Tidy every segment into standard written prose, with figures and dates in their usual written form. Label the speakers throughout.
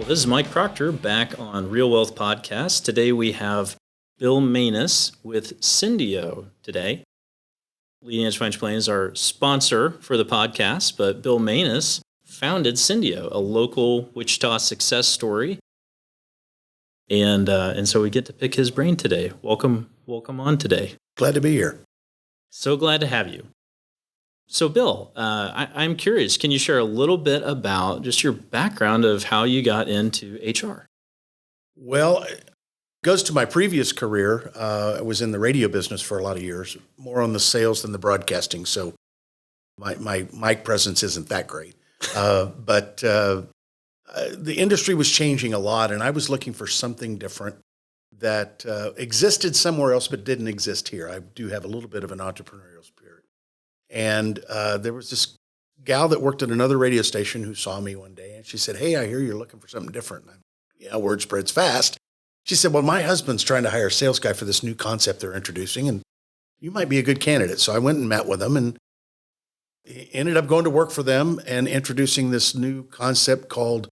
Speaker 1: Well, this is Mike Proctor back on Real Wealth Podcast. Today we have Bill Maness with Syndeo today. Leading Edge Financial Planning is our sponsor for the podcast, but Bill Maness founded Syndeo, a local Wichita success story. And so we get to pick his brain today. Welcome on today.
Speaker 2: Glad to be here.
Speaker 1: So glad to have you. So, Bill, I'm curious, can you share a little bit about just your background of how you got into HR?
Speaker 2: Well, it goes to my previous career. I was in the radio business for a lot of years, more on the sales than the broadcasting. So my mic presence isn't that great. But the industry was changing a lot, and I was looking for something different that existed somewhere else but didn't exist here. I do have a little bit of an entrepreneurial spirit. And there was this gal that worked at another radio station who saw me one day, and she said, "Hey, I hear you're looking for something different." And yeah, word spreads fast. She said, "Well, my husband's trying to hire a sales guy for this new concept they're introducing, and you might be a good candidate." So I went and met with them and ended up going to work for them and introducing this new concept called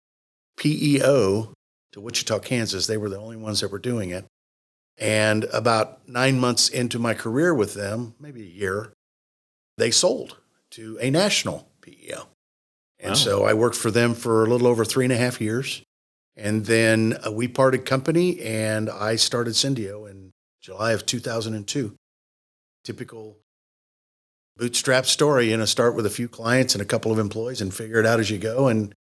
Speaker 2: PEO to Wichita, Kansas. They were the only ones that were doing it. And about 9 months into my career with them, maybe a year, they sold to a national PEO. And
Speaker 1: Wow.
Speaker 2: So I worked for them for a little over 3.5 years. And then we parted company and I started Syndeo in July of 2002. Typical bootstrap story, start with a few clients and a couple of employees and figure it out as you go. And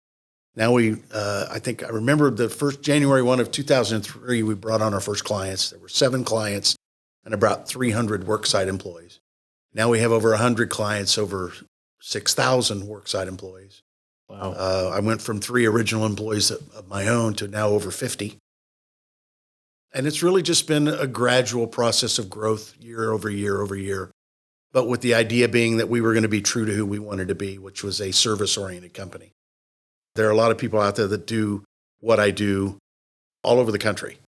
Speaker 2: now I think I remember the first January 1 of 2003, we brought on our first clients. There were 7 clients and about 300 worksite employees. Now we have over 100 clients, over 6,000 worksite employees.
Speaker 1: Wow.
Speaker 2: I went from 3 original employees of my own to now over 50. And it's really just been a gradual process of growth year over year over year. But with the idea being that we were going to be true to who we wanted to be, which was a service-oriented company. There are a lot of people out there that do what I do all over the country.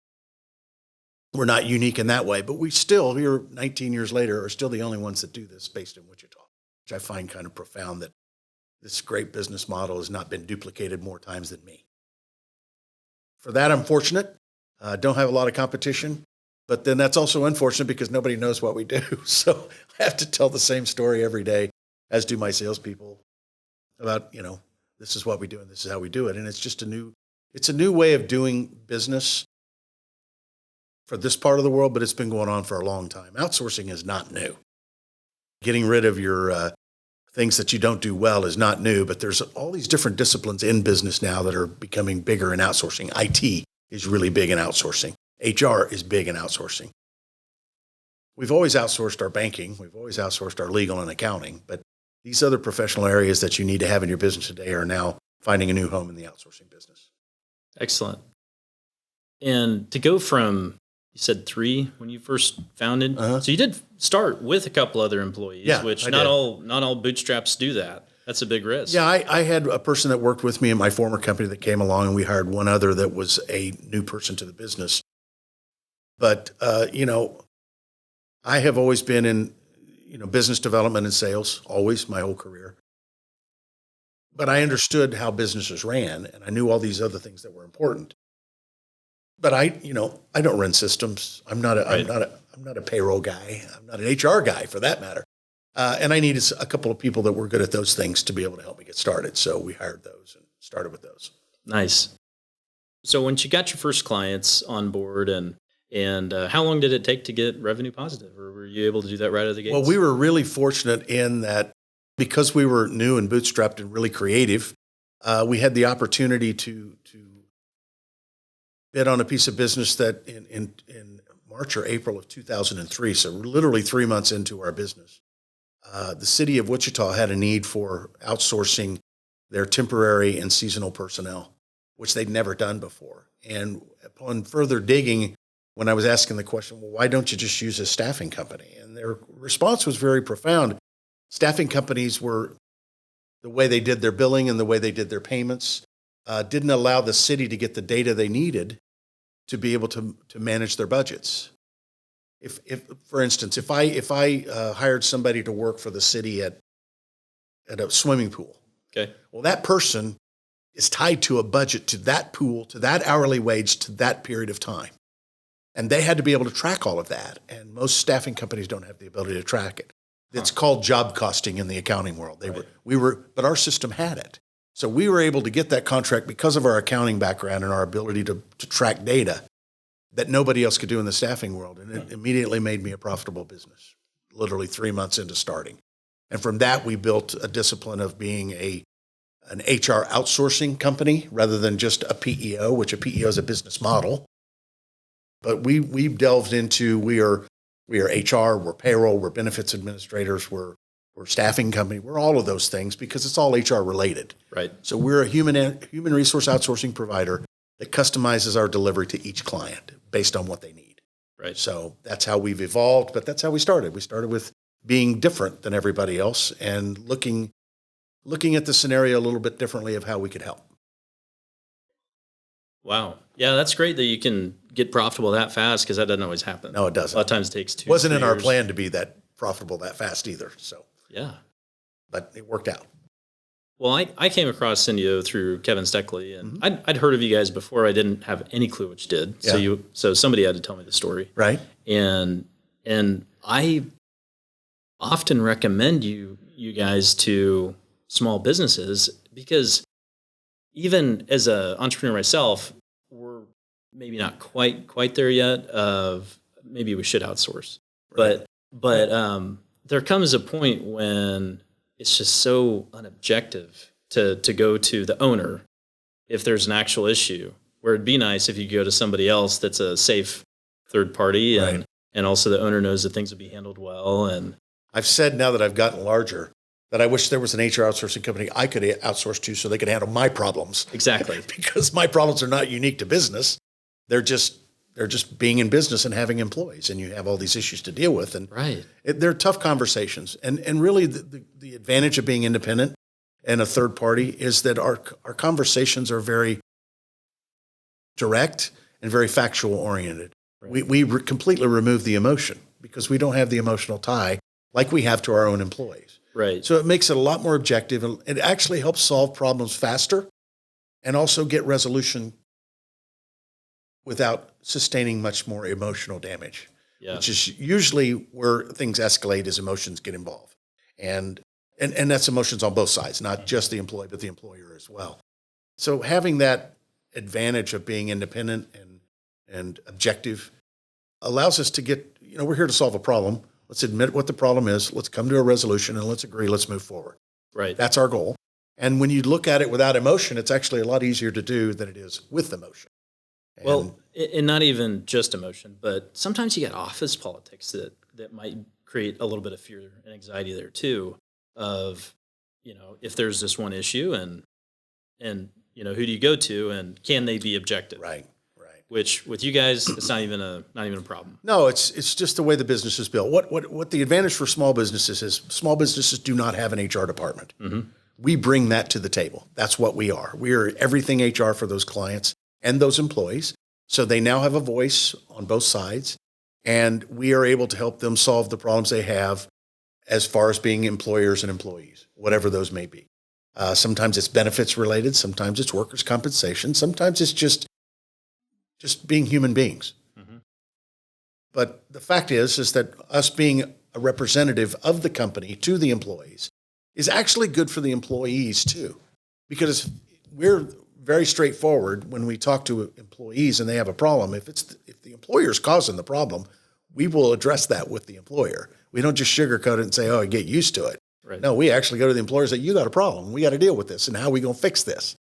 Speaker 2: We're not unique in that way, but we still, here 19 years later, are still the only ones that do this based in Wichita, which I find kind of profound that this great business model has not been duplicated more times than me. For that, I'm fortunate. Don't have a lot of competition, but then that's also unfortunate because nobody knows what we do. So I have to tell the same story every day, as do my salespeople, about, this is what we do and this is how we do it. And it's just a new way of doing business for this part of the world, but it's been going on for a long time. Outsourcing is not new. Getting rid of your things that you don't do well is not new, but there's all these different disciplines in business now that are becoming bigger in outsourcing. IT is really big in outsourcing. HR is big in outsourcing. We've always outsourced our banking. We've always outsourced our legal and accounting, but these other professional areas that you need to have in your business today are now finding a new home in the outsourcing business.
Speaker 1: Excellent. And to go from, you said 3 when you first founded.
Speaker 2: Uh-huh.
Speaker 1: So you did start with a couple other employees,
Speaker 2: Yeah,
Speaker 1: which
Speaker 2: I
Speaker 1: not
Speaker 2: did.
Speaker 1: all bootstraps do that. That's a big risk.
Speaker 2: Yeah, I had a person that worked with me in my former company that came along, and we hired one other that was a new person to the business. But, I have always been in, business development and sales, always, my whole career. But I understood how businesses ran, and I knew all these other things that were important. But I don't run systems. I'm not a payroll guy. I'm not an HR guy for that matter. And I needed a couple of people that were good at those things to be able to help me get started. So we hired those and started with those.
Speaker 1: Nice. So once you got your first clients on board and how long did it take to get revenue positive, or were you able to do that right out of the gates?
Speaker 2: Well, we were really fortunate in that because we were new and bootstrapped and really creative, we had the opportunity to bid on a piece of business that in March or April of 2003, so literally 3 months into our business, the city of Wichita had a need for outsourcing their temporary and seasonal personnel, which they'd never done before. And upon further digging, when I was asking the question, well, why don't you just use a staffing company? And their response was very profound. Staffing companies were, the way they did their billing and the way they did their payments, didn't allow the city to get the data they needed to be able to manage their budgets. If for instance, if I hired somebody to work for the city at a swimming pool,
Speaker 1: Okay.
Speaker 2: well, that person is tied to a budget, to that pool, to that hourly wage, to that period of time. And they had to be able to track all of that. And most staffing companies don't have the ability to track it. It's called job costing in the accounting world. But our system had it. So we were able to get that contract because of our accounting background and our ability to track data that nobody else could do in the staffing world. And it immediately made me a profitable business, literally 3 months into starting. And from that, we built a discipline of being an HR outsourcing company rather than just a PEO, which a PEO is a business model. But we've delved into, we are HR, we're payroll, we're benefits administrators, we're staffing company, we're all of those things because it's all HR related.
Speaker 1: Right.
Speaker 2: So we're a human resource outsourcing provider that customizes our delivery to each client based on what they need.
Speaker 1: Right.
Speaker 2: So that's how we've evolved, but that's how we started. We started with being different than everybody else and looking at the scenario a little bit differently of how we could help.
Speaker 1: Wow. Yeah, that's great that you can get profitable that fast because that doesn't always happen.
Speaker 2: No, it doesn't.
Speaker 1: A lot of times it takes 2
Speaker 2: Wasn't in our
Speaker 1: years.
Speaker 2: plan to be that profitable that fast either. So,
Speaker 1: Yeah.
Speaker 2: but it worked out.
Speaker 1: Well, I came across Syndeo through Kevin Steckley, and I'd heard of you guys before. I didn't have any clue what you did.
Speaker 2: Yeah.
Speaker 1: So somebody had to tell me the story.
Speaker 2: Right.
Speaker 1: And I often recommend you guys to small businesses because even as an entrepreneur myself, we're maybe not quite there yet of maybe we should outsource.
Speaker 2: Right.
Speaker 1: But there comes a point when it's just so unobjective to go to the owner if there's an actual issue, where it'd be nice if you go to somebody else that's a safe third party
Speaker 2: Right.
Speaker 1: and also the owner knows that things will be handled well. And
Speaker 2: I've said now that I've gotten larger that I wish there was an HR outsourcing company I could outsource to so they could handle my problems.
Speaker 1: exactly.
Speaker 2: Because my problems are not unique to business. They're just being in business and having employees, and you have all these issues to deal with. And
Speaker 1: Right.
Speaker 2: they're tough conversations. And really the advantage of being independent and a third party is that our conversations are very direct and very factual oriented.
Speaker 1: Right.
Speaker 2: We completely remove the emotion because we don't have the emotional tie like we have to our own employees.
Speaker 1: Right.
Speaker 2: So it makes it a lot more objective, and it actually helps solve problems faster and also get resolution without sustaining much more emotional damage,
Speaker 1: Yeah.
Speaker 2: which is usually where things escalate as emotions get involved. And that's emotions on both sides, not just the employee, but the employer as well. So having that advantage of being independent and objective allows us to get, we're here to solve a problem. Let's admit what the problem is. Let's come to a resolution and let's agree. Let's move forward.
Speaker 1: Right.
Speaker 2: That's our goal. And when you look at it without emotion, it's actually a lot easier to do than it is with emotion.
Speaker 1: Well, and not even just emotion, but sometimes you get office politics that might create a little bit of fear and anxiety there too. Of, if there's this one issue and who do you go to and can they be objective?
Speaker 2: Right.
Speaker 1: Which with you guys, it's not even a problem.
Speaker 2: No, it's just the way the business is built. What the advantage for small businesses is small businesses do not have an HR department.
Speaker 1: Mm-hmm.
Speaker 2: We bring that to the table. That's what we are. We are everything HR for those clients and those employees. So they now have a voice on both sides, and we are able to help them solve the problems they have as far as being employers and employees, whatever those may be. Sometimes it's benefits related. Sometimes it's workers' compensation. Sometimes it's just being human beings.
Speaker 1: Mm-hmm.
Speaker 2: But the fact is that us being a representative of the company to the employees is actually good for the employees too, because we're very straightforward when we talk to employees and they have a problem. If the employer's causing the problem, we will address that with the employer. We don't just sugarcoat it and say, "Oh, get used to it."
Speaker 1: Right.
Speaker 2: No, we actually go to the employers and say, "You got a problem. We got to deal with this, and how are we going to fix this?"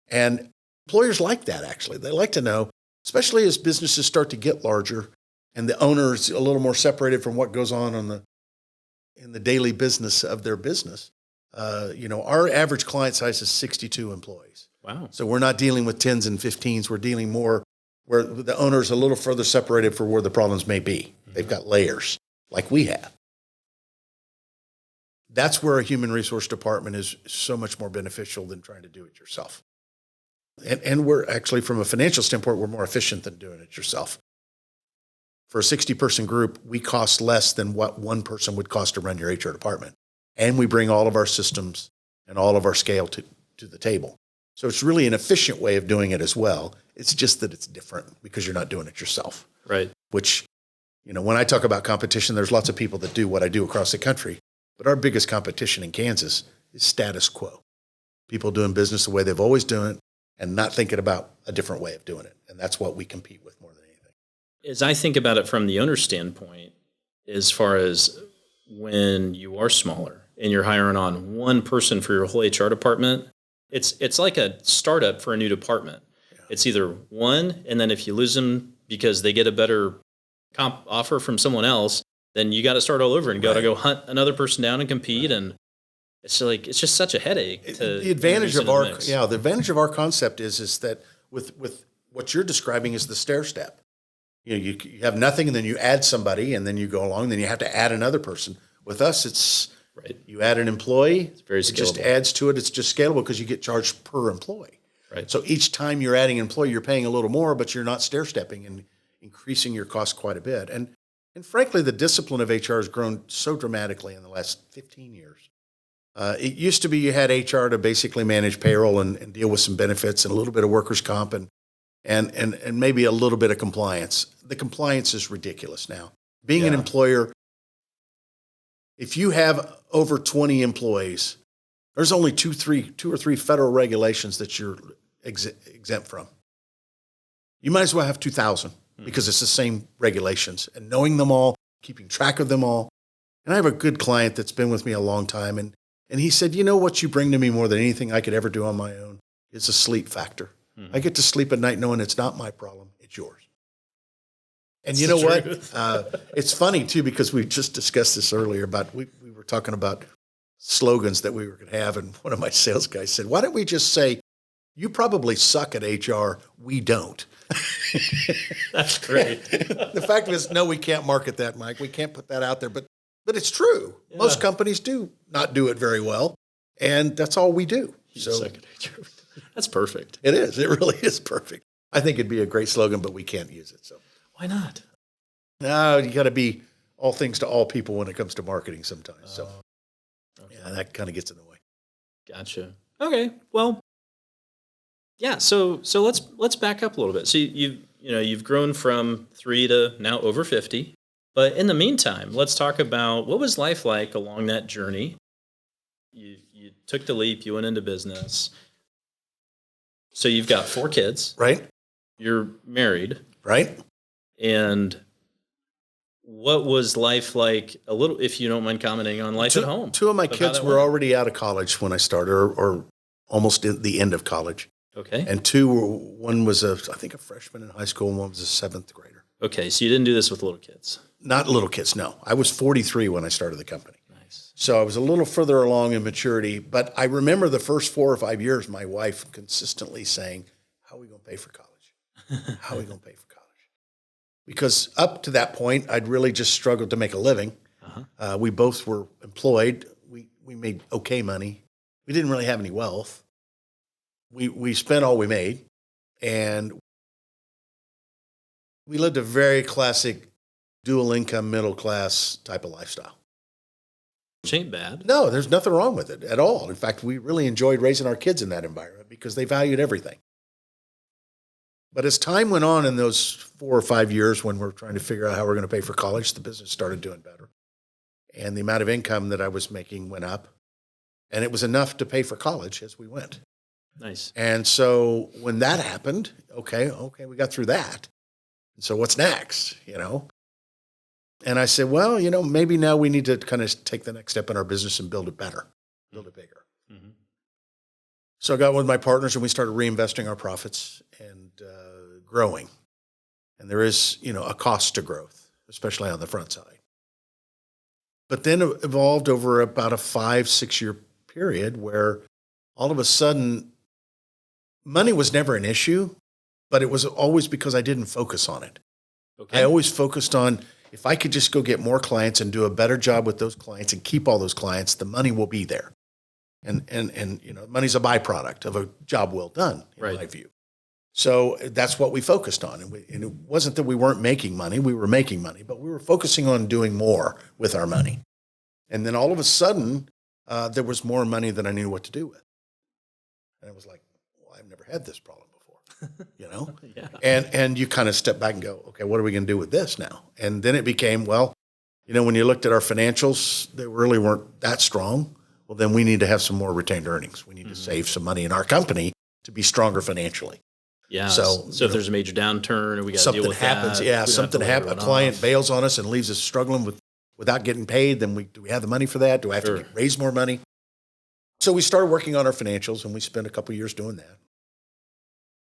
Speaker 2: And employers like that. Actually, they like to know, especially as businesses start to get larger and the owner's a little more separated from what goes on in the daily business of their business. Our average client size is 62 employees.
Speaker 1: Wow.
Speaker 2: So we're not dealing with 10s and 15s. We're dealing more where the owner's a little further separated for where the problems may be. Mm-hmm. They've got layers like we have. That's where a human resource department is so much more beneficial than trying to do it yourself. And we're actually, from a financial standpoint, we're more efficient than doing it yourself. For a 60-person group, we cost less than what one person would cost to run your HR department. And we bring all of our systems and all of our scale to the table. So it's really an efficient way of doing it as well. It's just that it's different because you're not doing it yourself.
Speaker 1: Right.
Speaker 2: Which, when I talk about competition, there's lots of people that do what I do across the country. But our biggest competition in Kansas is status quo. People doing business the way they've always done it and not thinking about a different way of doing it. And that's what we compete with more than anything.
Speaker 1: As I think about it from the owner's standpoint, as far as when you are smaller and you're hiring on one person for your whole HR department, it's like a startup for a new department. Yeah. It's either one, and then if you lose them because they get a better comp offer from someone else, then you got to start all over and got to go hunt another person down and compete. Right. And it's just such a headache.
Speaker 2: The advantage of our concept is that with what you're describing is the stair step. You have nothing, and then you add somebody, and then you go along, then you have to add another person. With us, it's right. You add an employee, it's very scalable. It just adds to it. It's just scalable because you get charged per employee. Right. So each time you're adding an employee, you're paying a little more, but you're not stair stepping and increasing your cost quite a bit. And frankly, the discipline of HR has grown so dramatically in the last 15 years. It used to be you had HR to basically manage payroll and deal with some benefits and a little bit of workers' comp and maybe a little bit of compliance. The compliance is ridiculous now. Being an employer, if you have over 20 employees, there's only two or three federal regulations that you're exempt from. You might as well have 2,000 because it's the same regulations. And knowing them all, keeping track of them all. And I have a good client that's been with me a long time, and he said, what you bring to me more than anything I could ever do on my own is a sleep factor. I get to sleep at night knowing it's not my problem, it's yours. And you know what? It's funny, too, because we just discussed this earlier about we were talking about slogans that we were going to have, and one of my sales guys said, why don't we just say, you probably suck at HR, we don't.
Speaker 1: That's great.
Speaker 2: The fact is, no, we can't market that, Mike. We can't put that out there, but it's true. Yeah. Most companies do not do it very well, and that's all we do.
Speaker 1: That's perfect.
Speaker 2: It is. It really is perfect. I think it'd be a great slogan, but we can't use it. So
Speaker 1: why not?
Speaker 2: No, you got to be all things to all people when it comes to marketing sometimes. So yeah, that kind of gets in the way.
Speaker 1: Gotcha. Okay. Well, yeah. So let's back up a little bit. So you've grown from 3 to now over 50. But in the meantime, let's talk about what was life like along that journey. You took the leap. You went into business. So you've got 4 kids.
Speaker 2: Right.
Speaker 1: You're married.
Speaker 2: Right.
Speaker 1: And what was life like a little, if you don't mind commenting on life at home?
Speaker 2: 2 of my kids were already out of college when I started, or almost at the end of college.
Speaker 1: Okay.
Speaker 2: And one was I think a freshman in high school, and one was a 7th grader.
Speaker 1: Okay. So you didn't do this with little kids?
Speaker 2: Not little kids, no. I was 43 when I started the company.
Speaker 1: Nice. So
Speaker 2: I was a little further along in maturity, but I remember the first 4 or 5 years, my wife consistently saying, how are we going to pay for college? How are we going to pay for college? Because up to that point, I'd really just struggled to make a living. Uh-huh. We both were employed. We made okay money. We didn't really have any wealth. We spent all we made, and we lived a very classic dual income, middle class type of lifestyle.
Speaker 1: Which ain't bad.
Speaker 2: No, there's nothing wrong with it at all. In fact, we really enjoyed raising our kids in that environment because they valued everything. But as time went on in those 4 or 5 years when we're trying to figure out how we're going to pay for college, the business started doing better. And the amount of income that I was making went up. And it was enough to pay for college as we went.
Speaker 1: Nice.
Speaker 2: And so when that happened, okay, we got through that. And so what's next, And I said, well, maybe now we need to kind of take the next step in our business and build it better, build it bigger. Mm-hmm. So I got with my partners and we started reinvesting our profits and growing. And there is, a cost to growth, especially on the front side. But then it evolved over about a 5-6 year period where all of a sudden money was never an issue, but it was always because I didn't focus on it. Okay. I always focused on, if I could just go get more clients and do a better job with those clients and keep all those clients, the money will be there. And money's a byproduct of a job well done, in my view. So that's what we focused on. And it wasn't that we weren't making money. We were making money, but we were focusing on doing more with our money. And then all of a sudden, there was more money than I knew what to do with. And I was like, well, I've never had this problem before,
Speaker 1: Yeah.
Speaker 2: and you kind of step back and go, okay, what are we going to do with this now? And then it became, well, when you looked at our financials, they really weren't that strong. Well, then we need to have some more retained earnings. We need to save some money in our company to be stronger financially.
Speaker 1: Yeah. So if there's a major downturn, or we got to deal with
Speaker 2: happens,
Speaker 1: that,
Speaker 2: something happens. A client bails on us and leaves us struggling without getting paid. Then do we have the money for that? Do I have to raise more money? So we started working on our financials, and we spent a couple of years doing that.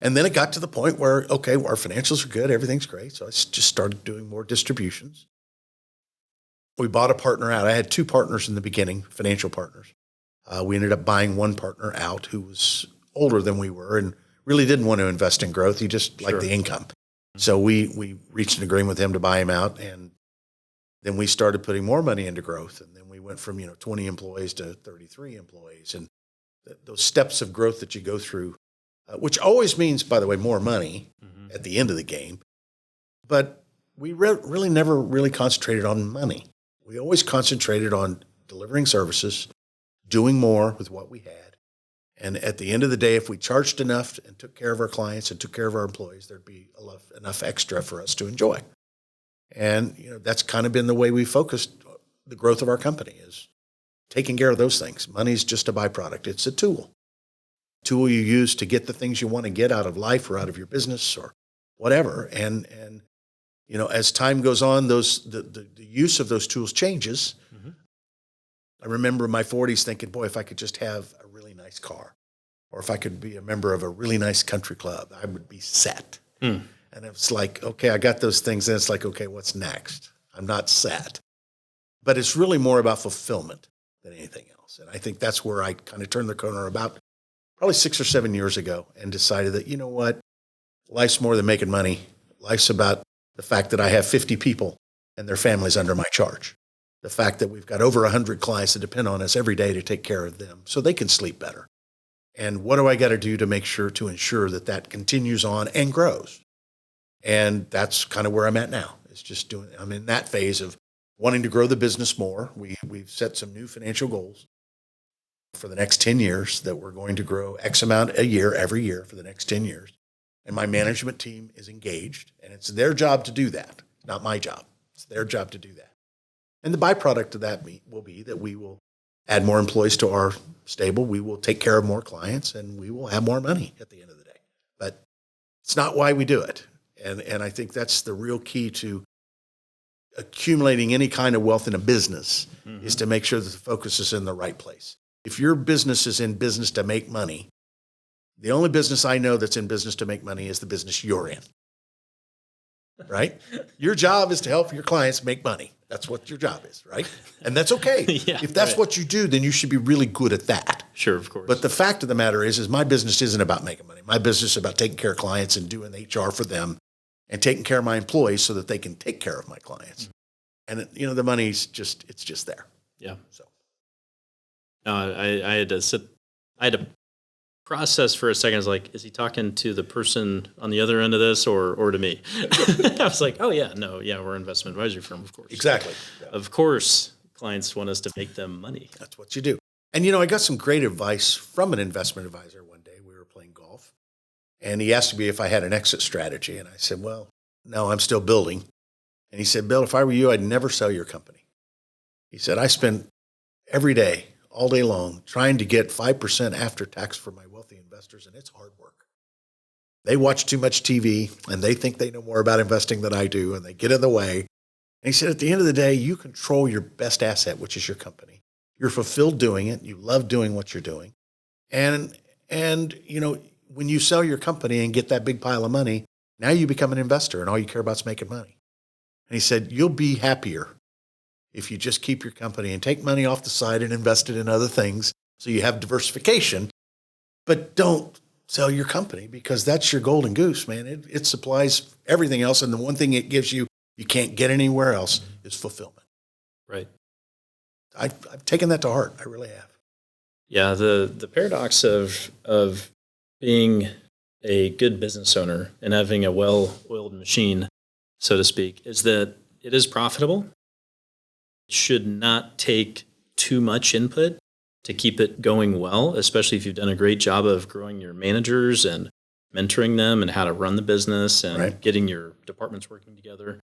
Speaker 2: And then it got to the point where, okay, our financials are good, everything's great. So I just started doing more distributions. We bought a partner out. I had 2 partners in the beginning, financial partners. We ended up buying one partner out who was older than we were and really didn't want to invest in growth. He just liked the income. So we reached an agreement with him to buy him out, and then we started putting more money into growth. And then we went from 20 employees to 33 employees, and those steps of growth that you go through, which always means, by the way, more money at the end of the game. But we really never really concentrated on money. We always concentrated on delivering services, doing more with what we had. And at the end of the day, if we charged enough and took care of our clients and took care of our employees, there'd be enough extra for us to enjoy. And that's kind of been the way we focused the growth of our company, is taking care of those things. Money's just a byproduct. It's a tool you use to get the things you want to get out of life or out of your business or whatever. And as time goes on, the use of those tools changes. I remember in my 40s thinking, boy, if I could just have a really nice car, or if I could be a member of a really nice country club, I would be set. And it's like, okay, I got those things. And it's like, okay, what's next? I'm not set. But it's really more about fulfillment than anything else. And I think that's where I kind of turned the corner about probably 6 or 7 years ago and decided that, you know what, life's more than making money. Life's about the fact that I have 50 people and their families under my charge. The fact that we've got over 100 clients that depend on us every day to take care of them so they can sleep better. And what do I got to do to ensure that that continues on and grows? And that's kind of where I'm at now. I'm in that phase of wanting to grow the business more. We've set some new financial goals for the next 10 years that we're going to grow X amount a year, every year for the next 10 years. And my management team is engaged, and it's their job to do that, not my job. It's their job to do that. And the byproduct of that will be that we will add more employees to our stable. We will take care of more clients, and we will have more money at the end of the day. But it's not why we do it. And I think that's the real key to accumulating any kind of wealth in a business, is to make sure that the focus is in the right place. If your business is in business to make money, the only business I know that's in business to make money is the business you're in. Right? Your job is to help your clients make money. That's what your job is, right? And that's okay. If that's what you do, then you should be really good at that.
Speaker 1: Sure, of course.
Speaker 2: But the fact of the matter is my business isn't about making money. My business is about taking care of clients and doing HR for them and taking care of my employees so that they can take care of my clients. And the money's just there.
Speaker 1: Yeah.
Speaker 2: So.
Speaker 1: No, I had to process for a second. I was like, is he talking to the person on the other end of this or to me? I was like, oh yeah, no, yeah, we're an investment advisory firm, of course.
Speaker 2: Exactly. Yeah.
Speaker 1: Of course, clients want us to make them money.
Speaker 2: That's what you do. And I got some great advice from an investment advisor one day. We were playing golf, and he asked me if I had an exit strategy, and I said, well, no, I'm still building. And he said, Bill, if I were you, I'd never sell your company. He said, I spend every day, all day long, trying to get 5% after tax for my wealthy investors, and it's hard work. They watch too much TV, and they think they know more about investing than I do, and they get in the way. And he said, at the end of the day, you control your best asset, which is your company. You're fulfilled doing it. You love doing what you're doing. And when you sell your company and get that big pile of money, now you become an investor, and all you care about is making money. And he said, you'll be happier if you just keep your company and take money off the side and invest it in other things so you have diversification, but don't sell your company because that's your golden goose, man. It supplies everything else, and the one thing it gives you can't get anywhere else is fulfillment.
Speaker 1: Right.
Speaker 2: I've taken that to heart. I really have.
Speaker 1: Yeah, the paradox of being a good business owner and having a well-oiled machine, so to speak, is that it is profitable. It should not take too much input to keep it going well, especially if you've done a great job of growing your managers and mentoring them and how to run the business and
Speaker 2: Right.
Speaker 1: getting your departments working together,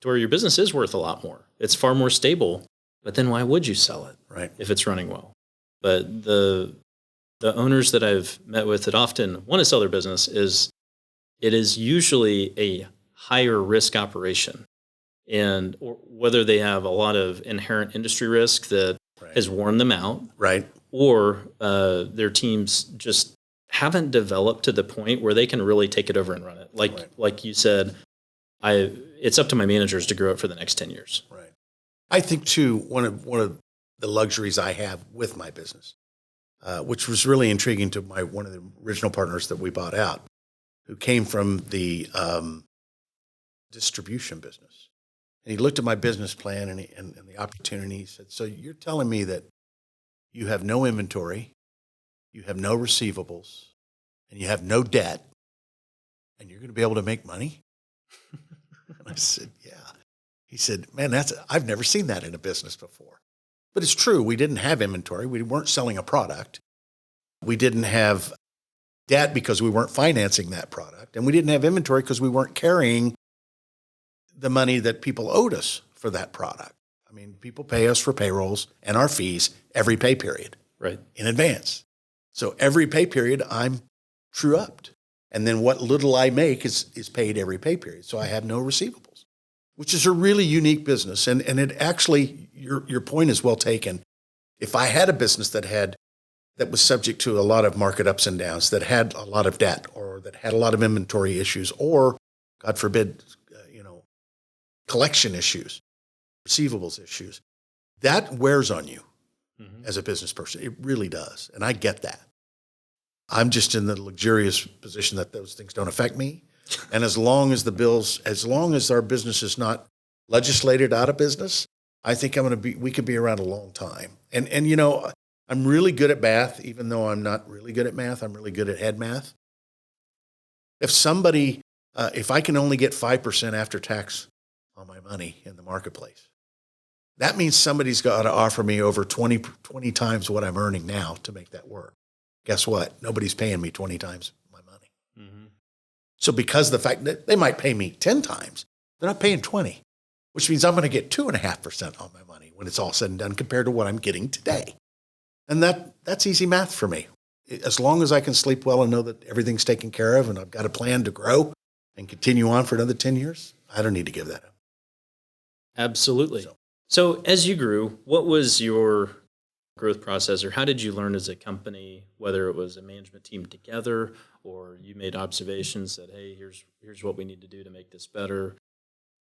Speaker 1: to where your business is worth a lot more. It's far more stable, but then why would you sell it
Speaker 2: Right.
Speaker 1: if it's running well? But the owners that I've met with that often want to sell their business it is usually a higher risk operation. And or whether they have a lot of inherent industry risk that
Speaker 2: Right.
Speaker 1: has worn them out,
Speaker 2: Right.
Speaker 1: or their teams just haven't developed to the point where they can really take it over and run it. Like you said, it's up to my managers to grow it for the next 10 years.
Speaker 2: Right. I think too, one of the luxuries I have with my business, which was really intriguing to one of the original partners that we bought out, who came from the distribution business. And he looked at my business plan and the opportunity. He said, "So you're telling me that you have no inventory, you have no receivables, and you have no debt, and you're going to be able to make money?" And I said, "Yeah." He said, "Man, I've never seen that in a business before." But it's true. We didn't have inventory. We weren't selling a product. We didn't have debt because we weren't financing that product. And we didn't have inventory because we weren't carrying the money that people owed us for that product. I mean, people pay us for payrolls and our fees every pay period,
Speaker 1: right,
Speaker 2: in advance. So every pay period, I'm true upped. And then what little I make is paid every pay period. So I have no receivables, which is a really unique business. And it actually, your point is well taken. If I had a business that was subject to a lot of market ups and downs, that had a lot of debt, or that had a lot of inventory issues, or God forbid, collection issues, receivables issues, that wears on you as a business person. It really does. And I get that. I'm just in the luxurious position that those things don't affect me. And as long as our business is not legislated out of business, I think we could be around a long time. And I'm really good at math, even though I'm not really good at math. I'm really good at head math. If I can only get 5% after tax on my money in the marketplace, that means somebody's got to offer me over 20 times what I'm earning now to make that work. Guess what? Nobody's paying me 20 times my money. Mm-hmm. So because of the fact that they might pay me 10 times, they're not paying 20, which means I'm going to get 2.5% on my money when it's all said and done compared to what I'm getting today. And that's easy math for me. As long as I can sleep well and know that everything's taken care of and I've got a plan to grow and continue on for another 10 years, I don't need to give that up.
Speaker 1: Absolutely. So as you grew, what was your growth process, or how did you learn as a company, whether it was a management team together or you made observations that, hey, here's what we need to do to make this better?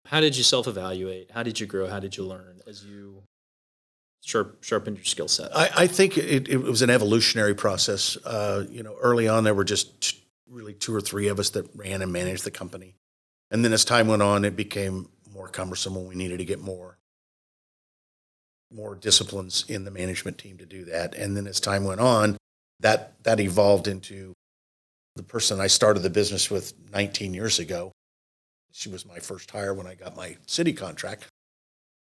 Speaker 1: How did you self-evaluate? How did you grow? How did you learn as you sharpened your skill set?
Speaker 2: I think it was an evolutionary process. Early on, there were just really 2 or 3 of us that ran and managed the company. And then as time went on, it became more cumbersome and we needed to get more disciplines in the management team to do that. And then as time went on, that evolved into the person I started the business with 19 years ago. She was my first hire when I got my city contract.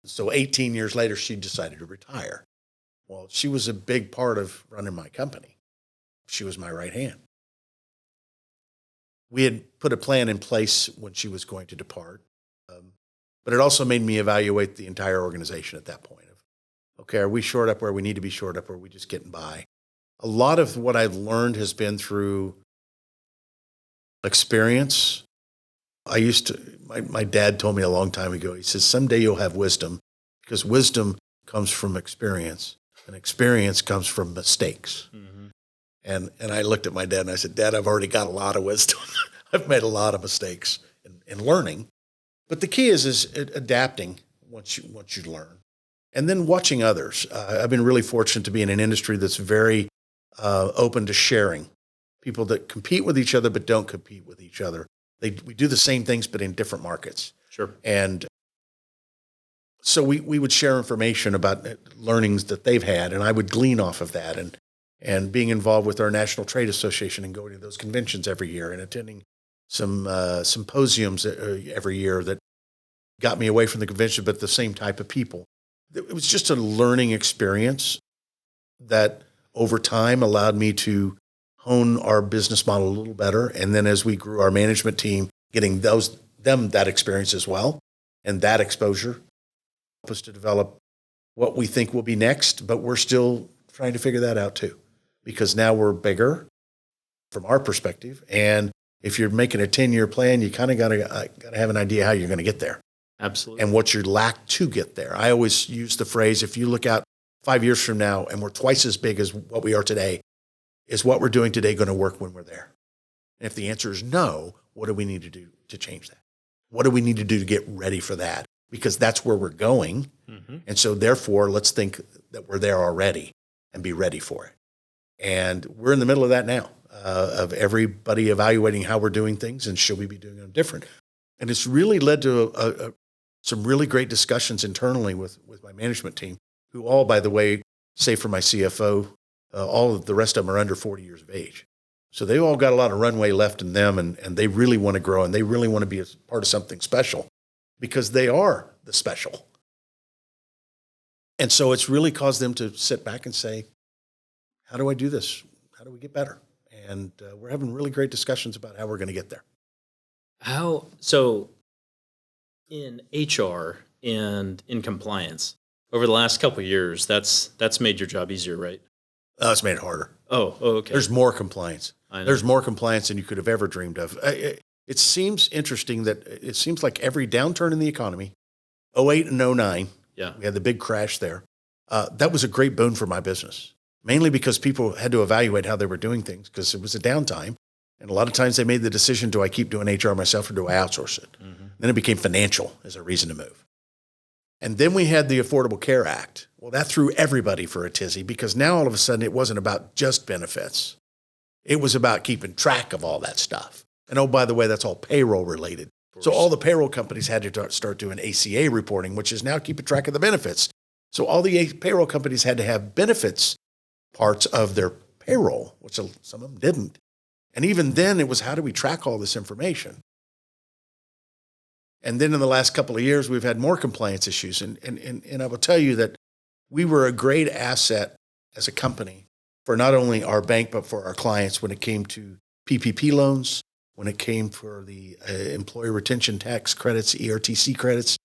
Speaker 2: So 18 years later, she decided to retire. Well, she was a big part of running my company. She was my right hand. We had put a plan in place when she was going to depart. But it also made me evaluate the entire organization at that point. Okay, are we shored up where we need to be shored up, or are we just getting by? A lot of what I've learned has been through experience. My dad told me a long time ago, he says, someday you'll have wisdom, because wisdom comes from experience, and experience comes from mistakes. Mm-hmm. And I looked at my dad and I said, Dad, I've already got a lot of wisdom. I've made a lot of mistakes in learning. But the key is adapting once you learn. And then watching others. I've been really fortunate to be in an industry that's very open to sharing. People that compete with each other but don't compete with each other. We do the same things but in different markets.
Speaker 1: Sure.
Speaker 2: And so we would share information about learnings that they've had, and I would glean off of that. And being involved with our National Trade Association and going to those conventions every year and attending some symposiums every year that got me away from the convention, but the same type of people. It was just a learning experience. that over time allowed me to hone our business model a little better. And then as we grew our management team, getting them that experience as well and that exposure helped us to develop what we think will be next, but we're still trying to figure that out too, because now we're bigger from our perspective. And if you're making a 10-year plan, you kind of got to have an idea how you're going to get there.
Speaker 1: Absolutely.
Speaker 2: And what you lack to get there. I always use the phrase, if you look out 5 years from now and we're twice as big as what we are today, is what we're doing today going to work when we're there? And if the answer is no, what do we need to do to change that? What do we need to do to get ready for that? Because that's where we're going. Mm-hmm. And so therefore, let's think that we're there already and be ready for it. And we're in the middle of that now, of everybody evaluating how we're doing things and should we be doing them different. And it's really led to some really great discussions internally with my management team, who all, by the way, save for my CFO, all of the rest of them are under 40 years of age. So they've all got a lot of runway left in them, and they really want to grow, and they really want to be a part of something special because they are the special. And so it's really caused them to sit back and say, how do I do this? How do we get better? And we're having really great discussions about how we're going to get there.
Speaker 1: So in HR and in compliance, over the last couple of years, that's made your job easier, right?
Speaker 2: It's made it harder.
Speaker 1: Oh, okay.
Speaker 2: There's more compliance.
Speaker 1: I know.
Speaker 2: There's more compliance than you could have ever dreamed of. It seems interesting that it seems like every downturn in the economy, 2008 and 2009, we had the big crash there. That was a great boon for my business, mainly because people had to evaluate how they were doing things because it was a downtime. And a lot of times they made the decision, do I keep doing HR myself or do I outsource it? Mm-hmm. Then it became financial as a reason to move. And then we had the Affordable Care Act. Well, that threw everybody for a tizzy because now all of a sudden it wasn't about just benefits. It was about keeping track of all that stuff. And oh, by the way, that's all payroll related. So all the payroll companies had to start doing ACA reporting, which is now keeping track of the benefits. So all the payroll companies had to have benefits parts of their payroll, which some of them didn't. And even then it was, how do we track all this information? And then in the last couple of years, we've had more compliance issues. And I will tell you that we were a great asset as a company for not only our bank, but for our clients when it came to PPP loans, when it came for the employee retention tax credits, ERTC credits.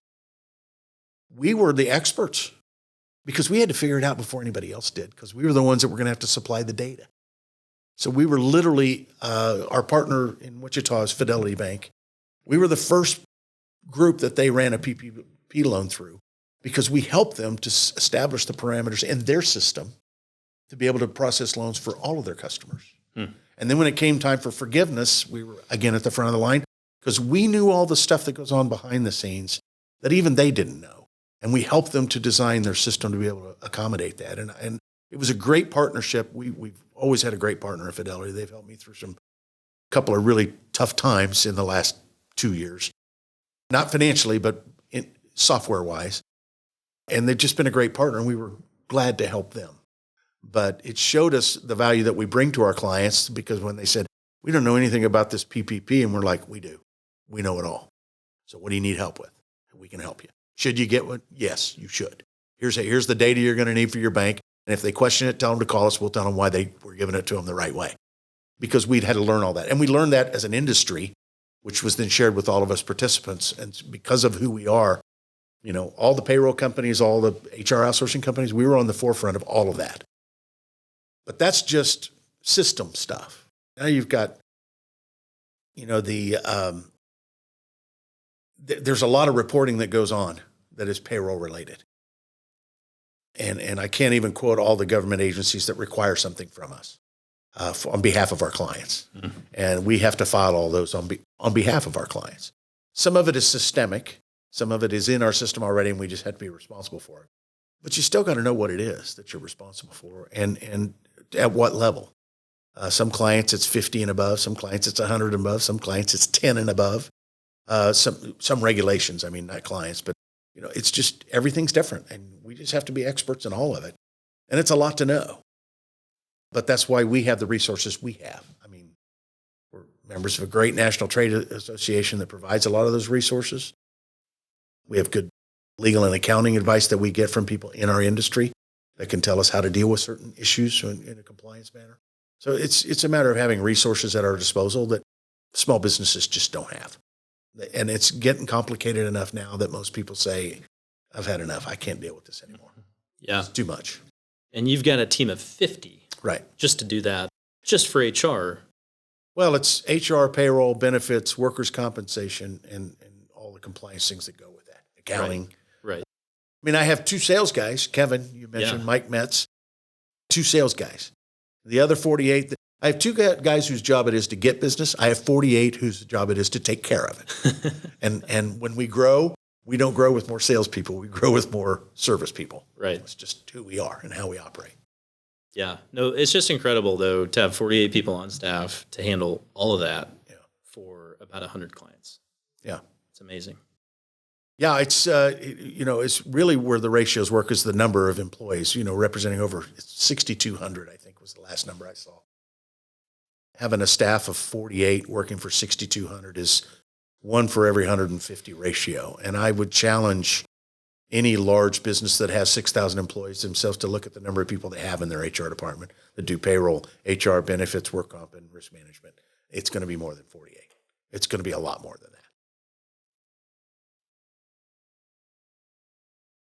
Speaker 2: We were the experts because we had to figure it out before anybody else did because we were the ones that were going to have to supply the data. So we were literally, our partner in Wichita is Fidelity Bank. We were the first group that they ran a PPP loan through because we helped them to establish the parameters in their system to be able to process loans for all of their customers. And then when it came time for forgiveness, we were again at the front of the line because we knew all the stuff that goes on behind the scenes that even they didn't know. And we helped them to design their system to be able to accommodate that. And it was a great partnership. We've always had a great partner at Fidelity. They've helped me through some couple of really tough times in the last 2 years. Not financially, but software-wise. And they've just been a great partner, and we were glad to help them. But it showed us the value that we bring to our clients because when they said, we don't know anything about this PPP, and we're like, we do. We know it all. So what do you need help with? We can help you. Should you get one? Yes, you should. Here's the data you're going to need for your bank. And if they question it, tell them to call us. We'll tell them why they were giving it to them the right way. Because we'd had to learn all that. And we learned that as an industry, which was then shared with all of us participants. And because of who we are, all the payroll companies, all the HR outsourcing companies, we were on the forefront of all of that. But that's just system stuff. Now you've got, there's a lot of reporting that goes on that is payroll related. And I can't even quote all the government agencies that require something from us on behalf of our clients. Mm-hmm. And we have to file all those on behalf of our clients. Some of it is systemic. Some of it is in our system already, and we just have to be responsible for it. But you still got to know what it is that you're responsible for and at what level. Some clients it's 50 and above. Some clients it's 100 and above. Some clients it's 10 and above. Some regulations, not clients, but it's just everything's different. And we just have to be experts in all of it. And it's a lot to know. But that's why we have the resources we have. We're members of a great national trade association that provides a lot of those resources. We have good legal and accounting advice that we get from people in our industry that can tell us how to deal with certain issues in a compliance manner. So it's a matter of having resources at our disposal that small businesses just don't have. And it's getting complicated enough now that most people say, I've had enough. I can't deal with this anymore.
Speaker 1: Yeah.
Speaker 2: It's too much.
Speaker 1: And you've got a team of 50.
Speaker 2: Right.
Speaker 1: Just to do that, just for HR.
Speaker 2: Well, it's HR, payroll, benefits, workers' compensation, and all the compliance things that go with that. Accounting.
Speaker 1: Right.
Speaker 2: I mean, I have 2 sales guys. Kevin, you mentioned Mike Metz. 2 sales guys. The other 48, I have 2 guys whose job it is to get business. I have 48 whose job it is to take care of it. and when we grow, we don't grow with more salespeople. We grow with more service people.
Speaker 1: Right.
Speaker 2: It's just who we are and how we operate.
Speaker 1: Yeah. No, it's just incredible, though, to have 48 people on staff to handle all of that for about 100 clients.
Speaker 2: Yeah.
Speaker 1: It's amazing.
Speaker 2: Yeah, it's, it's really where the ratios work is the number of employees, representing over 6,200, I think was the last number I saw. Having a staff of 48 working for 6,200 is 1 for every 150 ratio. And I would challenge any large business that has 6,000 employees themselves to look at the number of people they have in their HR department that do payroll, HR, benefits, work comp, and risk management. It's going to be more than 48. It's going to be a lot more than that.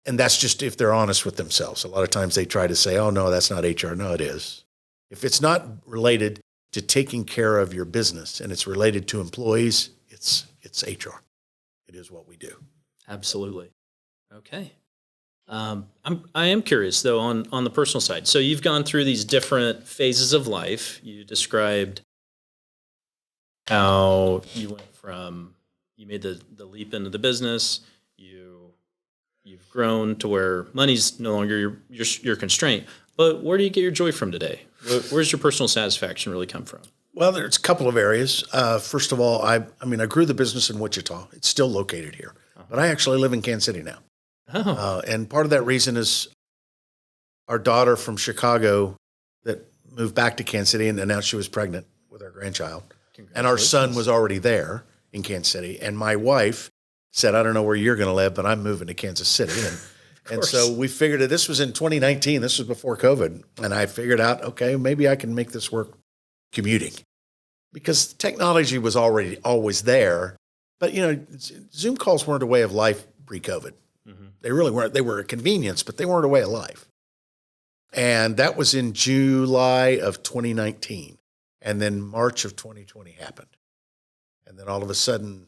Speaker 2: And that's just if they're honest with themselves. A lot of times they try to say, oh, no, that's not HR. No, it is. If it's not related to taking care of your business and it's related to employees, it's HR. It is what we do.
Speaker 1: Absolutely. Okay. I am curious, though, on the personal side. So you've gone through these different phases of life. You described how you went from, you made the leap into the business, you've grown to where money's no longer your constraint. But where do you get your joy from today? Where's your personal satisfaction really come from?
Speaker 2: Well, there's a couple of areas. First of all, I grew the business in Wichita. It's still located here. But I actually live in Kansas City now.
Speaker 1: Oh.
Speaker 2: And part of that reason is our daughter from Chicago that moved back to Kansas City and announced she was pregnant with our grandchild. And our son was already there in Kansas City. And my wife said, I don't know where you're going to live, but I'm moving to Kansas City. And so we figured that this was in 2019. This was before COVID. And I figured out, okay, maybe I can make this work commuting. Because technology was already always there. But, Zoom calls weren't a way of life pre-COVID. Mm-hmm. They really weren't. They were a convenience, but they weren't a way of life. And that was in July of 2019. And then March of 2020 happened. And then all of a sudden,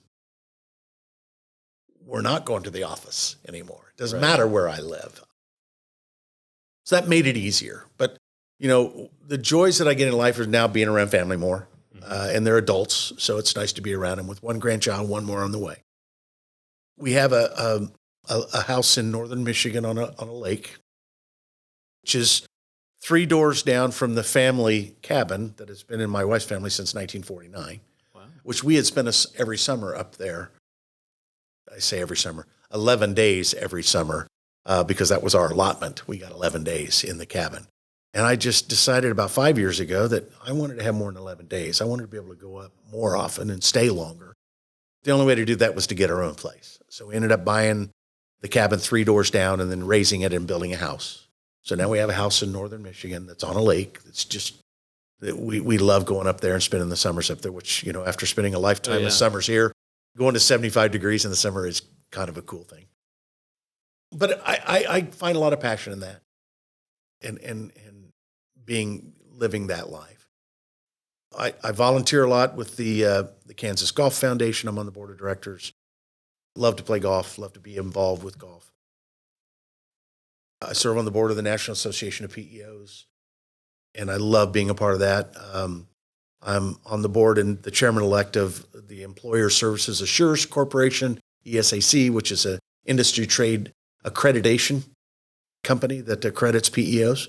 Speaker 2: we're not going to the office anymore. It doesn't matter where I live. So that made it easier. But, the joys that I get in life are now being around family more. And they're adults, so it's nice to be around them with 1 grandchild, 1 more on the way. We have a house in northern Michigan on a lake, which is 3 doors down from the family cabin that has been in my wife's family since 1949, which we had spent every summer up there. I say every summer, 11 days every summer, because that was our allotment. We got 11 days in the cabin. And I just decided about 5 years ago that I wanted to have more than 11 days. I wanted to be able to go up more often and stay longer. The only way to do that was to get our own place. So we ended up buying the cabin 3 doors down and then raising it and building a house. So now we have a house in northern Michigan that's on a lake. It's just, we love going up there and spending the summers up there, which, after spending a lifetime of summers here, going to 75 degrees in the summer is kind of a cool thing. But I find a lot of passion in that and living that life. I volunteer a lot with the Kansas Golf Foundation. I'm on the board of directors. Love to play golf, love to be involved with golf. I serve on the board of the National Association of PEOs, and I love being a part of that. I'm on the board and the chairman-elect of the Employer Services Assurance Corporation, ESAC, which is an industry trade accreditation company that accredits PEOs.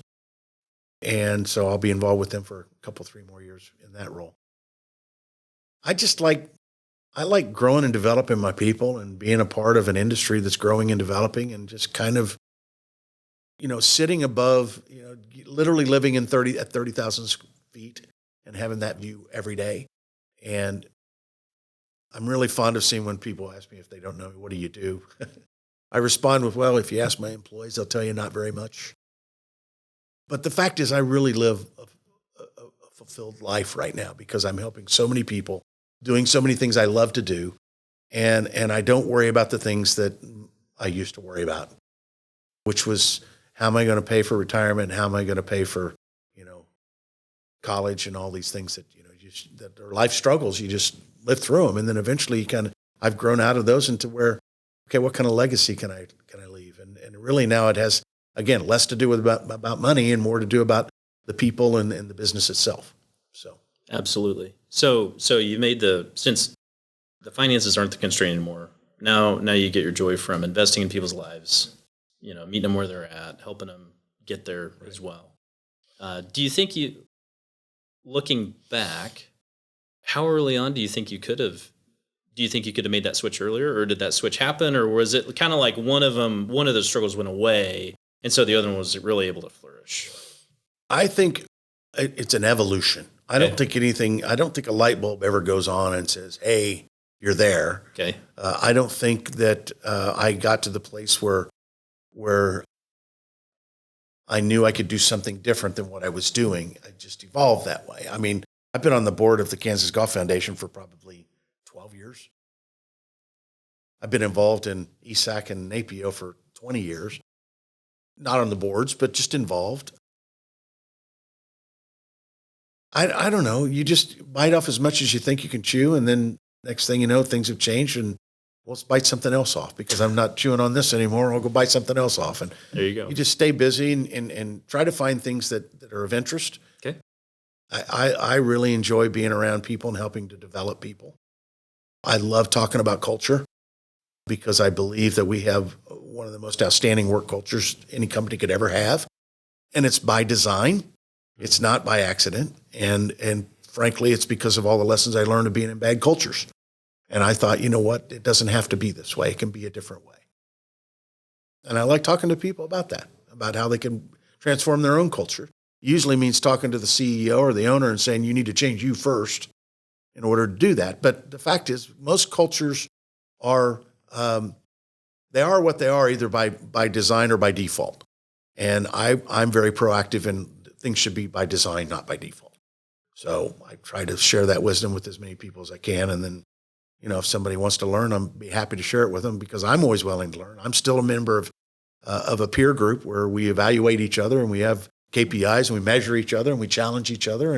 Speaker 2: And so I'll be involved with them for a couple, 3 more years in that role. I like growing and developing my people and being a part of an industry that's growing and developing and just kind of, sitting above, literally living at 30,000 feet and having that view every day. And I'm really fond of seeing when people ask me if they don't know me, what do you do? I respond with, well, if you ask my employees, they'll tell you not very much. But the fact is I really live a fulfilled life right now because I'm helping so many people, doing so many things I love to do. And I don't worry about the things that I used to worry about, which was how am I going to pay for retirement? How am I going to pay for, college and all these things that, that are life struggles. You just live through them. And then eventually I've grown out of those into where, okay, what kind of legacy can I leave? And really now it has, again, less to do with about money and more to do about the people and the business itself. So.
Speaker 1: Absolutely. So you made since the finances aren't the constraint anymore, now you get your joy from investing in people's lives, meeting them where they're at, helping them get there as well. Do you think looking back, how early on do you think you could have made that switch earlier, or did that switch happen, or was it kind of like one of those struggles went away and so the other one was really able to flourish?
Speaker 2: I think it's an evolution. I don't think a light bulb ever goes on and says, hey, you're there.
Speaker 1: Okay.
Speaker 2: I don't think that I got to the place where I knew I could do something different than what I was doing. I just evolved that way. I mean, I've been on the board of the Kansas Golf Foundation for probably 12 years. I've been involved in ESAC and NAPIO for 20 years. Not on the boards, but just involved. I don't know. You just bite off as much as you think you can chew, and then next thing you know, things have changed, and let's bite something else off because I'm not chewing on this anymore. I'll go bite something else off. And
Speaker 1: there you go.
Speaker 2: You just stay busy and try to find things that are of interest.
Speaker 1: Okay.
Speaker 2: I really enjoy being around people and helping to develop people. I love talking about culture because I believe that we have one of the most outstanding work cultures any company could ever have. And it's by design. It's not by accident. And frankly, it's because of all the lessons I learned of being in bad cultures. And I thought, you know what? It doesn't have to be this way. It can be a different way. And I like talking to people about that, about how they can transform their own culture. Usually means talking to the CEO or the owner and saying, you need to change you first in order to do that. But the fact is, most cultures are, they are what they are either by design or by default. And I'm very proactive and things should be by design, not by default. So I try to share that wisdom with as many people as I can. And then, if somebody wants to learn, I'm be happy to share it with them because I'm always willing to learn. I'm still a member of a peer group where we evaluate each other and we have KPIs and we measure each other and we challenge each other.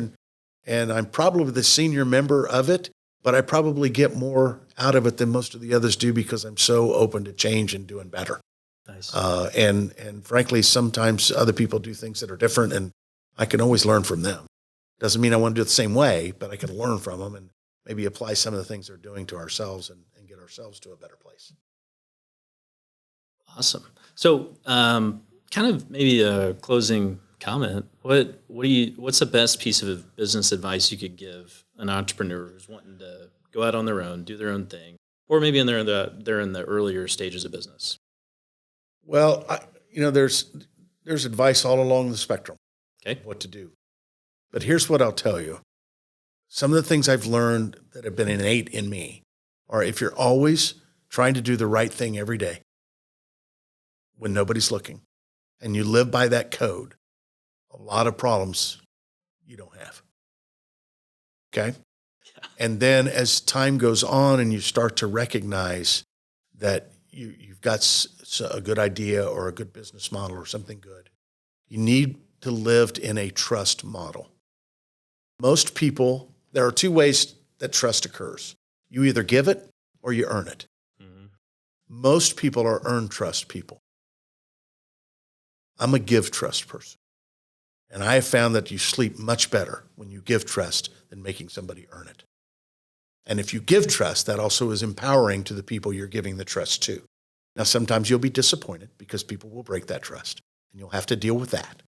Speaker 2: And I'm probably the senior member of it, but I probably get more out of it than most of the others do because I'm so open to change and doing better.
Speaker 1: Nice.
Speaker 2: And frankly, sometimes other people do things that are different and I can always learn from them. Doesn't mean I want to do it the same way, but I can learn from them and maybe apply some of the things they're doing to ourselves and get ourselves to a better place.
Speaker 1: Awesome. So, kind of maybe a closing comment. What's the best piece of business advice you could give an entrepreneur who's wanting to go out on their own, do their own thing, or maybe they're in the earlier stages of business?
Speaker 2: Well, there's advice all along the spectrum.
Speaker 1: Okay.
Speaker 2: What to do. But here's what I'll tell you. Some of the things I've learned that have been innate in me are if you're always trying to do the right thing every day when nobody's looking and you live by that code, a lot of problems you don't have. Okay? Yeah. And then as time goes on and you start to recognize that you've got a good idea or a good business model or something good, you need to live in a trust model. Most people, there are two ways that trust occurs. You either give it or you earn it. Mm-hmm. Most people are earned trust people. I'm a give trust person. And I have found that you sleep much better when you give trust than making somebody earn it. And if you give trust, that also is empowering to the people you're giving the trust to. Now, sometimes you'll be disappointed because people will break that trust, and you'll have to deal with that.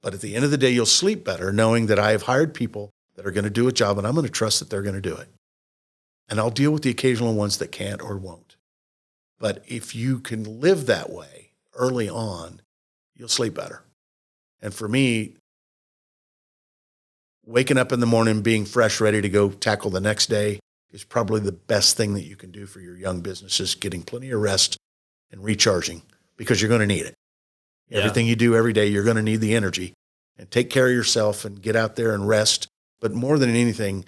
Speaker 2: But at the end of the day, you'll sleep better knowing that I have hired people that are going to do a job, and I'm going to trust that they're going to do it. And I'll deal with the occasional ones that can't or won't. But if you can live that way early on, you'll sleep better. And for me, waking up in the morning, being fresh, ready to go tackle the next day is probably the best thing that you can do for your young businesses, getting plenty of rest and recharging because you're going to need it. Yeah. Everything you do every day, you're going to need the energy. and take care of yourself and get out there and rest. But more than anything,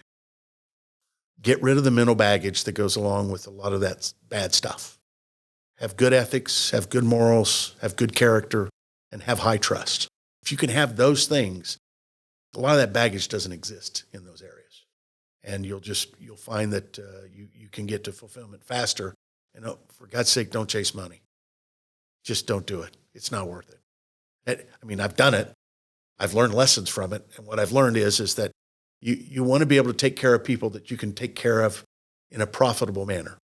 Speaker 2: get rid of the mental baggage that goes along with a lot of that bad stuff. Have good ethics, have good morals, have good character, and have high trust. If you can have those things, a lot of that baggage doesn't exist in those areas. And you'll find that you can get to fulfillment faster. And for God's sake, don't chase money. Just don't do it. It's not worth it. I mean, I've done it. I've learned lessons from it. And what I've learned is that you want to be able to take care of people that you can take care of in a profitable manner.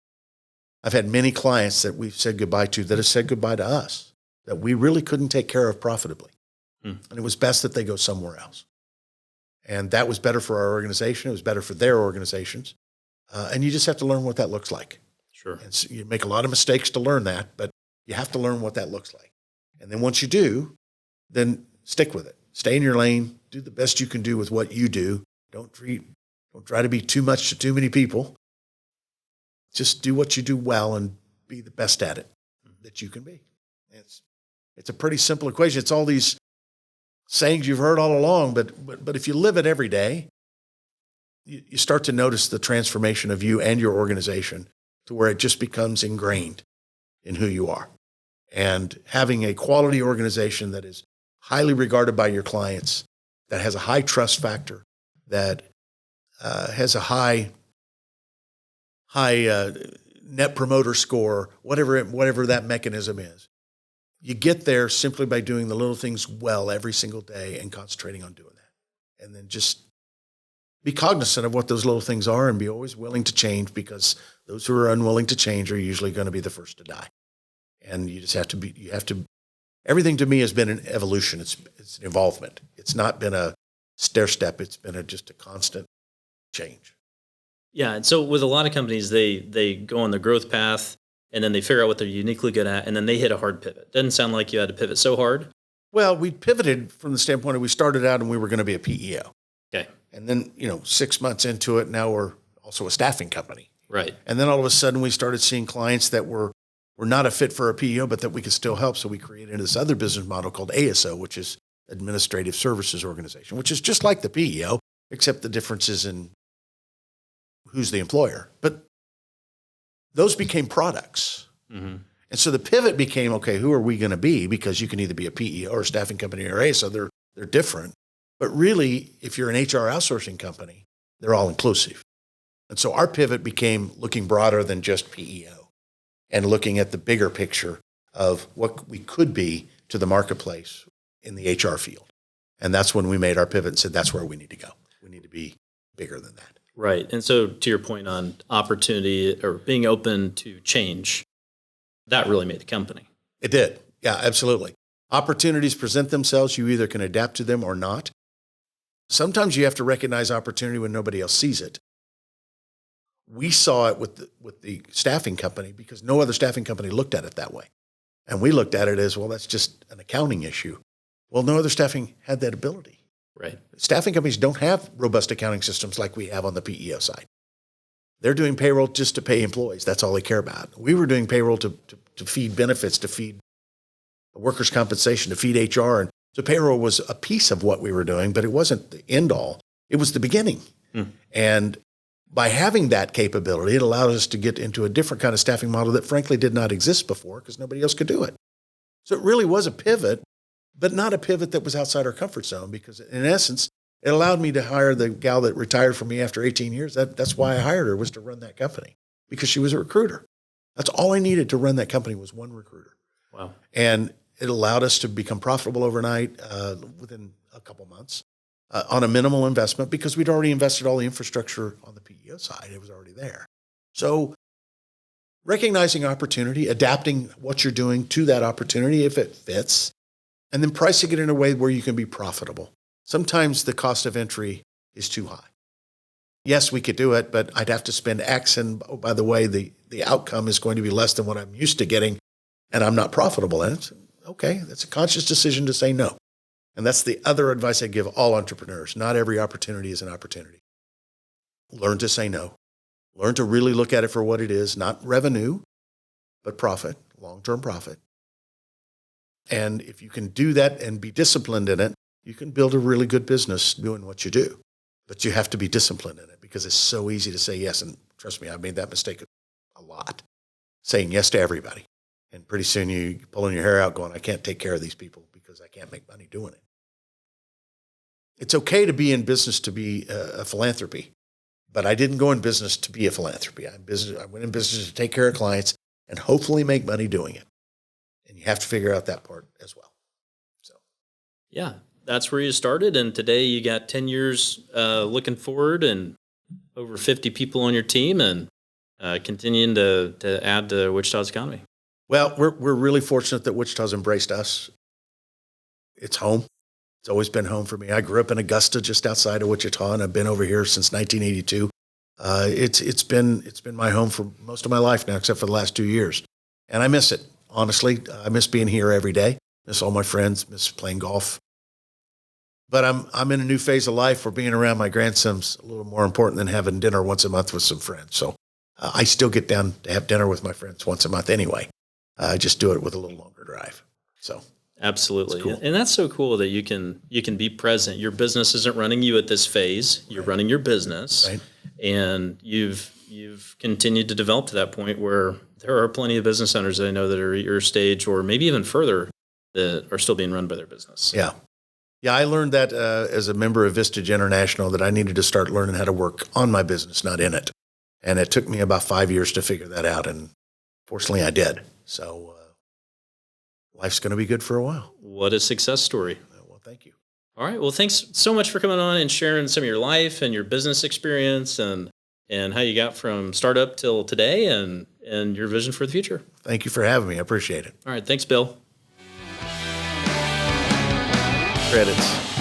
Speaker 2: I've had many clients that we've said goodbye to that have said goodbye to us that we really couldn't take care of profitably. And it was best that they go somewhere else. And that was better for our organization. It was better for their organizations. And you just have to learn what that looks like.
Speaker 1: Sure.
Speaker 2: And so you make a lot of mistakes to learn that, but you have to learn what that looks like. And then once you do, then stick with it. Stay in your lane. Do the best you can do with what you do. Don't try to be too much to too many people. Just do what you do well and be the best at it that you can be. It's a pretty simple equation. It's all these sayings you've heard all along, but if you live it every day, you start to notice the transformation of you and your organization to where it just becomes ingrained in who you are. And having a quality organization that is highly regarded by your clients, that has a high trust factor, that has a high net promoter score, whatever that mechanism is. You get there simply by doing the little things well every single day and concentrating on doing that. And then just be cognizant of what those little things are and be always willing to change, because those who are unwilling to change are usually going to be the first to die. And you just have to, everything to me has been an evolution. It's an involvement. It's not been a stair step. It's been just a constant change.
Speaker 1: Yeah. And so with a lot of companies, they go on the growth path and then they figure out what they're uniquely good at, and then they hit a hard pivot. Doesn't sound like you had to pivot so hard.
Speaker 2: Well, we pivoted from the standpoint of we started out and we were going to be a PEO.
Speaker 1: Okay.
Speaker 2: And then, 6 months into it, now we're also a staffing company.
Speaker 1: Right.
Speaker 2: And then all of a sudden we started seeing clients that were not a fit for a PEO, but that we could still help. So we created this other business model called ASO, which is Administrative Services Organization, which is just like the PEO, except the difference is in who's the employer. But those became products. Mm-hmm. And so the pivot became, okay, who are we going to be? Because you can either be a PEO or a staffing company or ASO. They're different. But really, if you're an HR outsourcing company, they're all inclusive. And so our pivot became looking broader than just PEO and looking at the bigger picture of what we could be to the marketplace in the HR field. And that's when we made our pivot and said, that's where we need to go. We need to be bigger than that.
Speaker 1: Right. And so to your point on opportunity or being open to change, that really made the company.
Speaker 2: It did. Yeah, absolutely. Opportunities present themselves. You either can adapt to them or not. Sometimes you have to recognize opportunity when nobody else sees it. We saw it with the staffing company because no other staffing company looked at it that way. And we looked at it as, well, that's just an accounting issue. Well, no other staffing had that ability.
Speaker 1: Right.
Speaker 2: Staffing companies don't have robust accounting systems like we have on the PEO side. They're doing payroll just to pay employees. That's all they care about. We were doing payroll to feed benefits, to feed workers' compensation, to feed HR. And so payroll was a piece of what we were doing, but it wasn't the end all. It was the beginning. And by having that capability, it allowed us to get into a different kind of staffing model that frankly did not exist before because nobody else could do it. So it really was a pivot, but not a pivot that was outside our comfort zone, because in essence, it allowed me to hire the gal that retired from me after 18 years. That's why I hired her, was to run that company, because she was a recruiter. That's all I needed to run that company, was one recruiter.
Speaker 1: Wow.
Speaker 2: And it allowed us to become profitable overnight within a couple months on a minimal investment, because we'd already invested all the infrastructure on the PEO side. It was already there. So recognizing opportunity, adapting what you're doing to that opportunity if it fits, and then pricing it in a way where you can be profitable. Sometimes the cost of entry is too high. Yes, we could do it, but I'd have to spend X, and oh, by the way, the outcome is going to be less than what I'm used to getting, and I'm not profitable in it. Okay, that's a conscious decision to say no. And that's the other advice I give all entrepreneurs. Not every opportunity is an opportunity. Learn to say no. Learn to really look at it for what it is, not revenue, but profit, long-term profit. And if you can do that and be disciplined in it, you can build a really good business doing what you do. But you have to be disciplined in it because it's so easy to say yes. And trust me, I've made that mistake a lot, saying yes to everybody. And pretty soon you're pulling your hair out going, I can't take care of these people because I can't make money doing it. It's okay to be in business to be a philanthropy, but I didn't go in business to be a philanthropy. I went in business to take care of clients and hopefully make money doing it. And you have to figure out that part as well. So,
Speaker 1: yeah, that's where you started. And today you got 10 years looking forward and over 50 people on your team and continuing to add to Wichita's economy.
Speaker 2: Well, we're really fortunate that Wichita's embraced us. It's home. It's always been home for me. I grew up in Augusta, just outside of Wichita, and I've been over here since 1982. It's been my home for most of my life now, except for the last 2 years, and I miss it. Honestly, I miss being here every day. Miss all my friends. Miss playing golf. But I'm in a new phase of life where being around my grandson's a little more important than having dinner once a month with some friends. So I still get down to have dinner with my friends once a month anyway. I just do it with a little longer drive. So.
Speaker 1: Absolutely.
Speaker 2: Cool.
Speaker 1: And that's so cool that you can be present. Your business isn't running you at this phase. You're running your business.
Speaker 2: Right.
Speaker 1: And you've continued to develop to that point where there are plenty of business owners that I know that are at your stage or maybe even further that are still being run by their business.
Speaker 2: Yeah. Yeah, I learned that as a member of Vistage International that I needed to start learning how to work on my business, not in it. And it took me about 5 years to figure that out. And fortunately, I did. So life's going to be good for a while.
Speaker 1: What a success story.
Speaker 2: Well, thank you.
Speaker 1: All right. Well, thanks so much for coming on and sharing some of your life and your business experience and how you got from startup till today and your vision for the future.
Speaker 2: Thank you for having me. I appreciate it.
Speaker 1: All right. Thanks, Bill.
Speaker 2: Credits.